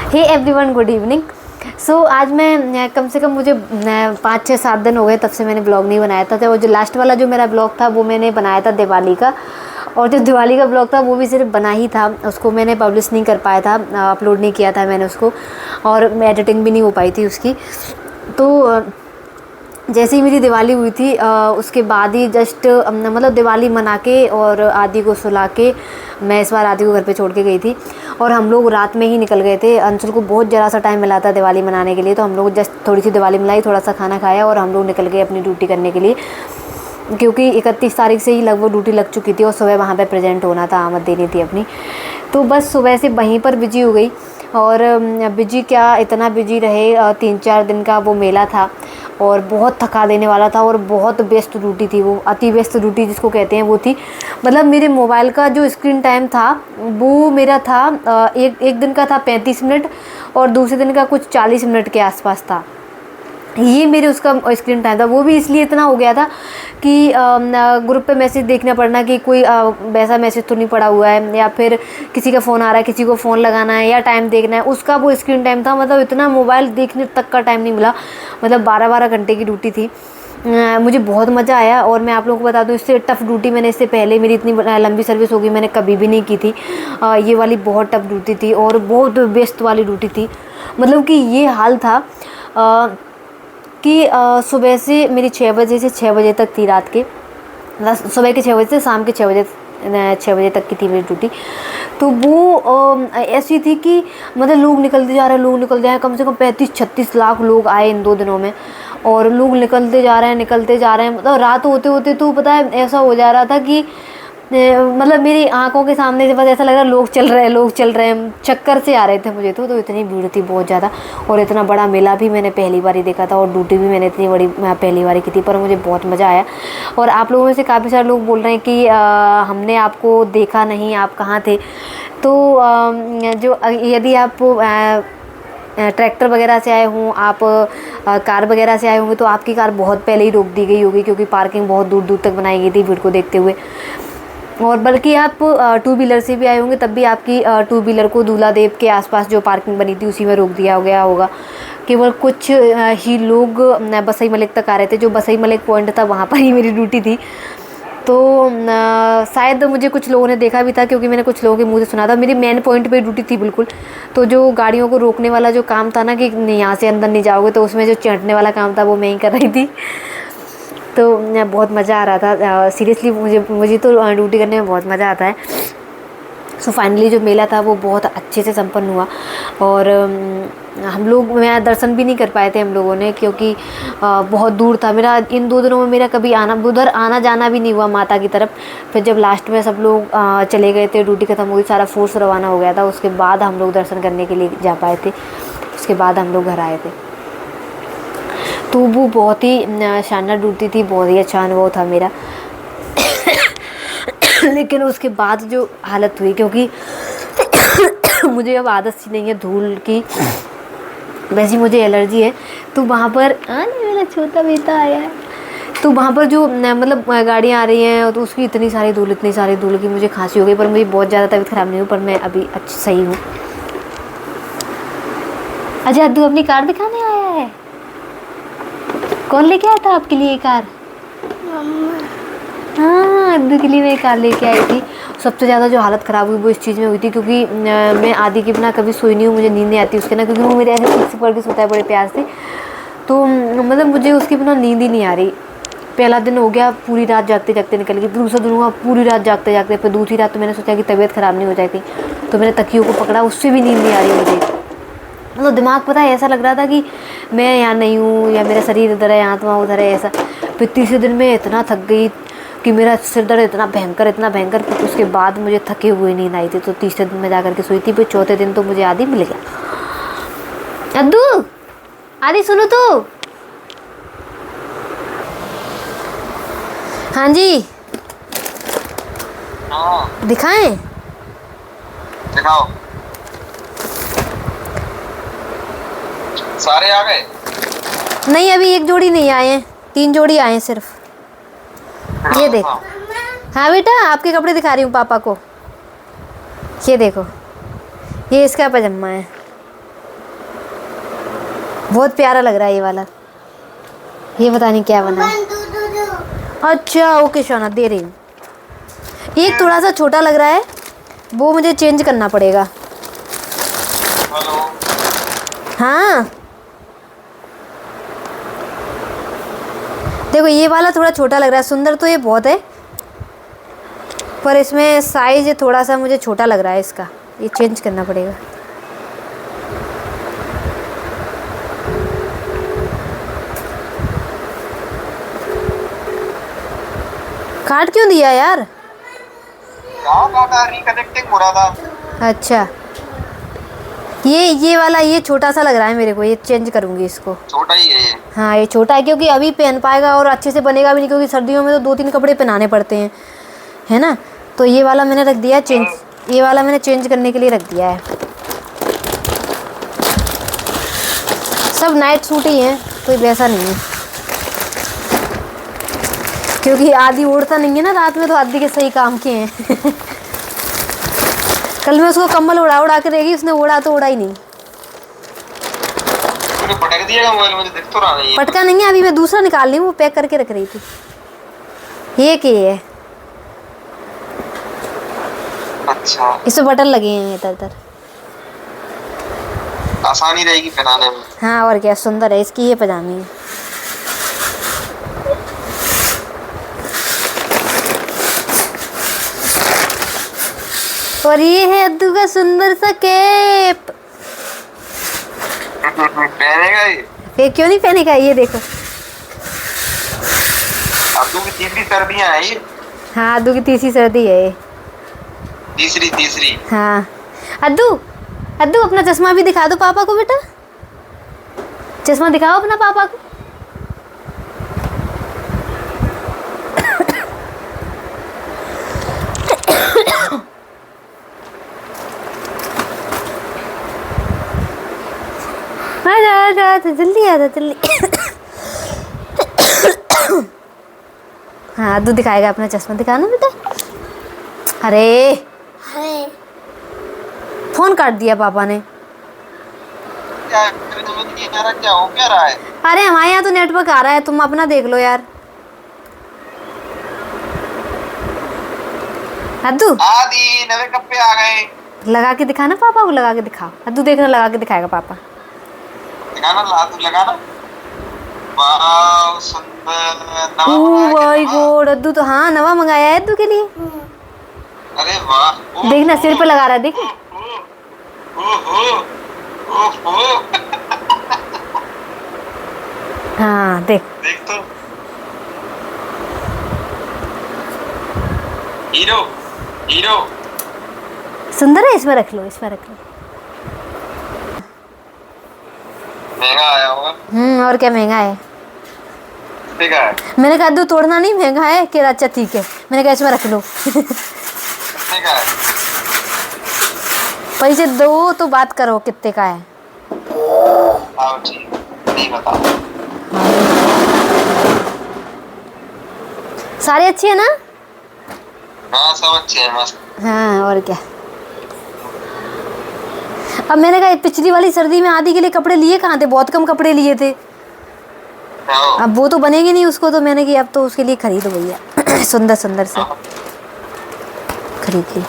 हे everyone, good evening. So आज मैं कम से कम मुझे 5-6-7 दिन हो गए तब से मैंने ब्लॉग नहीं बनाया था। तो वो जो लास्ट वाला जो मेरा ब्लॉग था वो मैंने बनाया था दिवाली का, और जो दिवाली का ब्लॉग था वो भी सिर्फ बना ही था, उसको मैंने पब्लिश नहीं कर पाया था, अपलोड नहीं किया था मैंने उसको, और एडिटिंग भी नहीं हो पाई थी उसकी। तो जैसे ही मेरी दिवाली हुई थी उसके बाद ही जस्ट मतलब दिवाली मना के और आदि को सुला के मैं इस बार आदि को घर पे छोड़ के गई थी, और हम लोग रात में ही निकल गए थे। अंशुल को बहुत ज़रा सा टाइम मिला था दिवाली मनाने के लिए, तो हम लोग जस्ट थोड़ी सी दिवाली मनाई, थोड़ा सा खाना खाया और हम लोग निकल गए अपनी ड्यूटी करने के लिए, क्योंकि 31 तारीख से ही लगभग ड्यूटी लग चुकी थी और सुबह वहाँ पे प्रेजेंट होना था, आमद देनी थी अपनी। तो बस सुबह से वहीं पर बिजी हो गई, और बिजी क्या, इतना बिजी रहे, 3-4 दिन का वो मेला था और बहुत थका देने वाला था, और बहुत व्यस्त ड्यूटी थी वो, अति व्यस्त ड्यूटी जिसको कहते हैं वो थी। मतलब मेरे मोबाइल का जो स्क्रीन टाइम था वो मेरा था एक दिन का था 35 मिनट, और दूसरे दिन का कुछ 40 मिनट के आसपास था। ये मेरे उसका स्क्रीन टाइम था। वो भी इसलिए इतना हो गया था कि ग्रुप पे मैसेज देखना पड़ना कि कोई वैसा मैसेज तो नहीं पड़ा हुआ है, या फिर किसी का फ़ोन आ रहा है, किसी को फ़ोन लगाना है या टाइम देखना है, उसका वो स्क्रीन टाइम था। मतलब इतना मोबाइल देखने तक का टाइम नहीं मिला, मतलब 12-12 घंटे की ड्यूटी थी। मुझे बहुत मज़ा आया, और मैं आप लोगों को बता दूं, इससे टफ़ ड्यूटी मैंने इससे पहले मेरी इतनी लंबी सर्विस होगी मैंने कभी भी नहीं की थी। ये वाली बहुत टफ़ ड्यूटी थी और बहुत व्यस्त वाली ड्यूटी थी। मतलब कि ये हाल था कि सुबह से मेरी 6 बजे से 6 बजे तक थी, रात के सुबह के 6 बजे से शाम के 6 बजे तक की थी मेरी ड्यूटी। तो वो ऐसी थी कि मतलब लोग निकलते जा रहे हैं, लोग निकलते जा रहे हैं, कम से कम 35-36 लाख लोग आए इन 2 दिनों में, और लोग निकलते जा रहे हैं। मतलब रात होते होते तो पता है ऐसा हो जा रहा था कि मतलब मेरी आंखों के सामने से बस ऐसा लग रहा है लोग चल रहे हैं, चक्कर से आ रहे थे मुझे। तो इतनी भीड़ थी बहुत ज़्यादा, और इतना बड़ा मेला भी मैंने पहली बार ही देखा था, और ड्यूटी भी मैंने इतनी बड़ी पहली बार ही की थी, पर मुझे बहुत मज़ा आया। और आप लोगों में से काफ़ी सारे लोग बोल रहे हैं कि हमने आपको देखा नहीं, आप कहाँ थे। तो जो यदि आप ट्रैक्टर वगैरह से आए हों, आप कार वगैरह से आए होंगे, तो आपकी कार बहुत पहले ही रोक दी गई होगी, क्योंकि पार्किंग बहुत दूर दूर तक बनाई गई थी भीड़ को देखते हुए। और बल्कि आप 2 व्हीलर से भी आए होंगे तब भी आपकी 2 व्हीलर को दूल्हा देव के आसपास जो पार्किंग बनी थी उसी में रोक दिया गया होगा। केवल कुछ ही लोग बसई मलिक तक आ रहे थे, जो बसई मलिक पॉइंट था वहाँ पर ही मेरी ड्यूटी थी। तो शायद मुझे कुछ लोगों ने देखा भी था, क्योंकि मैंने कुछ लोगों के मुंह से सुना था। मेरी मेन पॉइंट पे ड्यूटी थी बिल्कुल। तो जो गाड़ियों को रोकने वाला जो काम था ना, कि यहाँ से अंदर नहीं जाओगे, तो उसमें जो चढ़ने वाला काम था वो मैं ही कर रही थी। तो बहुत मज़ा आ रहा था सीरियसली, मुझे तो ड्यूटी करने में बहुत मज़ा आता है। सो फाइनली जो मेला था वो बहुत अच्छे से संपन्न हुआ, और हम लोग मैं दर्शन भी नहीं कर पाए थे हम लोगों ने, क्योंकि बहुत दूर था मेरा। इन 2 दिनों में मेरा कभी उधर आना जाना भी नहीं हुआ माता की तरफ। फिर जब लास्ट में सब लोग चले गए थे, ड्यूटी खत्म हुई, सारा फोर्स रवाना हो गया था, उसके बाद हम लोग दर्शन करने के लिए जा पाए थे। उसके बाद हम लोग घर आए थे। तो वो बहुत ही शानदार ड्यूटी थी, बहुत ही अच्छा अनुभव था मेरा। लेकिन उसके बाद जो हालत हुई, क्योंकि मुझे अब आदत सी नहीं है धूल की, वैसी मुझे एलर्जी है। तो वहाँ पर मेरा छोटा बेटा आया है, तो वहाँ पर जो मतलब गाड़ियाँ आ रही हैं, तो उसकी इतनी सारी धूल की मुझे खांसी हो गई। पर मुझे बहुत ज़्यादा तबीयत ख़राब नहीं हुई, पर मैं अभी सही हूँ। अच्छा, अद्दू अपनी कार दिखाने आया है। कौन लेके आया था आपके लिए कार? हाँ, अद्दू के लिए मैं कार लेके आई थी। सबसे ज़्यादा जो हालत ख़राब हुई वो इस चीज़ में हुई थी, क्योंकि मैं आदि के बिना कभी सोई नहीं हूँ, मुझे नींद नहीं आती उसके ना, क्योंकि वो मेरे ऐसे सिक्स पकड़ के सोता है बड़े प्यार से। तो मतलब मुझे उसके बिना नींद ही नहीं आ रही। पहला दिन हो गया, पूरी रात जागते जागते निकल गई। दूसरा दिन हुआ, पूरी रात जागते जागते। फिर दूसरी रात तो मैंने सोचा कि तबीयत ख़राब नहीं हो जाएगी, तो मैंने तकियों को पकड़ा, उससे भी नींद नहीं आ रही मुझे। मतलब दिमाग पता है ऐसा लग रहा था कि मैं यहाँ नहीं हूँ, या मेरा शरीर इधर है, यहाँ तो वहाँ उधर है, ऐसा। फिर तीसरे दिन में इतना थक गई कि मेरा सिर दर्द इतना भयंकर। फिर उसके बाद मुझे थके हुए नींद आई थी, तो तीसरे दिन में जा कर के सोई थी। फिर चौथे दिन तो मुझे आदि मिल गया। अद्दू, आदि सुनो तो। हाँ जी, दिखाएं? दिखाओ। सारे आ गए? नहीं, अभी एक जोड़ी नहीं आए हैं, 3 जोड़ी आए हैं सिर्फ। ये देख। हाँ बेटा, आपके कपड़े दिखा रही हूँ पापा को। ये देखो, ये इसका पजामा है। बहुत प्यारा लग रहा है ये वाला। ये पता नहीं क्या बना है। अच्छा ओके शोना, दे रही हूँ। एक थोड़ा सा छोटा लग रहा है, वो मुझे चेंज करना पड़ेगा। हेलो। हाँ देखो ये वाला थोड़ा छोटा लग रहा है, सुंदर तो ये बहुत है, पर इसमें साइज थोड़ा सा मुझे छोटा लग रहा है इसका, ये चेंज करना पड़ेगा। काट क्यों दिया यार? कहाँ काटा, रिकनेक्टिंग हो रहा था। अच्छा ये वाला ये छोटा सा लग रहा है मेरे को, ये चेंज करूँगी इसको। छोटा ही है ये। हाँ ये छोटा है क्योंकि अभी पहन पाएगा और अच्छे से बनेगा भी नहीं, क्योंकि सर्दियों में तो 2-3 कपड़े पहनाने पड़ते हैं, है ना। तो ये वाला मैंने रख दिया चेंज, ये वाला मैंने चेंज करने के लिए रख दिया है। सब नाइट सूट ही हैं, कोई वैसा नहीं है, क्योंकि आधी उड़ता नहीं है ना रात में, तो आधी के सही काम के हैं। कल मैं उसको कंबल उड़ा उड़ा के रहेगी, उसने उड़ा तो उड़ा ही नहीं। तूने पटक दिया मोबाइल, मुझे दिख तो रहा नहीं है। पटका नहीं है, अभी मैं दूसरा निकाल रही हूँ, वो पैक करके रख रही थी। ये क्या है? अच्छा, इसमें बटन लगे हैं इधर उधर। आसानी रहेगी पहनाने में। हाँ और क्या, सुंदर है। इसकी ये पजामी है। और ये है अद्दू का सुंदर सा कैप। पहनेगा ये? ये क्यों नहीं पहनेगा? ये देखो। अब्दू की तीसरी सर्दियाँ हैं ये। हाँ अद्दू की तीसरी सर्दी है ये। तीसरी। हाँ अद्दू, अद्दू अपना चश्मा भी दिखा दो पापा को बेटा, चश्मा दिखाओ अपना पापा को। आ जा जल्दी आ जा जल्दी। हाँ अद्दू दिखाएगा अपना चश्मा, दिखाना बेटा। अरे फोन काट दिया पापा ने। क्या क्या हो क्या रहा है? अरे हमारे यहाँ तो नेटवर्क आ रहा है, तुम अपना देख लो यार। अद्दू आदि नवे कप्पे आ गए। लगा के दिखाना पापा को, लगा के दिखाओ। अद्दू देखना, लगा के दिखाएगा पापा। लगाना, ला तू लगाना। वाह सुंदर, नवा ओह मंगाया क्या माय नवा? गॉड, अद्दू तो हाँ नवा मंगाया है अद्दू के लिए। अरे वाह। देखना सिर पे लगा रहा है, देख। ओहो। हाँ देख। देख तो, हीरो। सुंदर है, इसमें रख लो, इसमें रख लो। महंगा आया होगा। और क्या, महंगा है। ठीक है। मैंने कहा अद्दू तोड़ना नहीं, महंगा है। कह रहा अच्छा ठीक है। मैंने कहा इसमें रख लो। ठीक है। पैसे दो तो बात करो कितने का है। आओ ठीक, नहीं बता। सारे अच्छे हैं ना? हाँ सब अच्छे हैं, मस्त। हाँ और क्या। अब मैंने कहा पिछली वाली सर्दी में आदि के लिए कपड़े लिए कहाँ थे, बहुत कम कपड़े लिए थे। हाँ। अब वो तो बनेंगे नहीं उसको, तो मैंने कि अब तो उसके लिए खरीदो भैया। सुंदर सुंदर से खरीद ली।